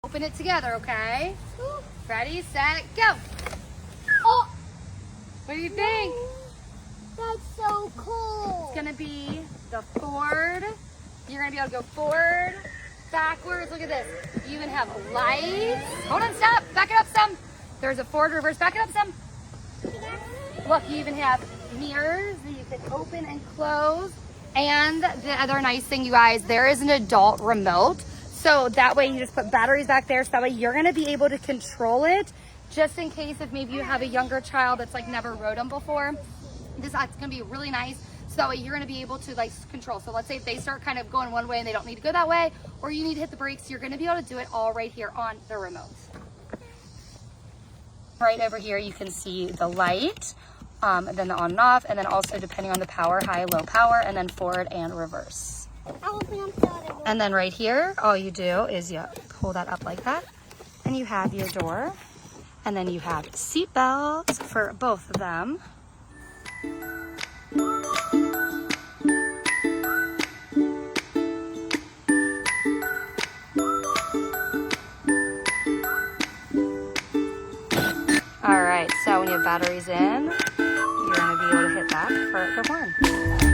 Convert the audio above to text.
Open it together, okay? Ready, set, go. Oh! What do you think? That's so cool. It's gonna be the forward. You're gonna be able to go forward, backwards. Look at this. You even have lights. Hold on, stop. Back it up some. There's a forward, reverse. Back it up some. Look, you even have mirrors that you can open and close. And the other nice thing, you guys, there is an adult remote. So that way you just put batteries back there. So that way you're gonna be able to control it just in case if maybe you have a younger child that's like never rode them before. It's gonna be really nice. So that way you're gonna be able to like control. So let's say if they start kind of going one way and they don't need to go that way, or you need to hit the brakes, you're gonna be able to do it all right here on the remote. Right over here, you can see the light, and then the on and off, and then also depending on the power, high, low power, and then forward and reverse. And then right here, all you do is you pull that up like that, and you have your door, and then you have seat belts for both of them. All right, so when you have batteries in, you're gonna be able to hit that for the horn.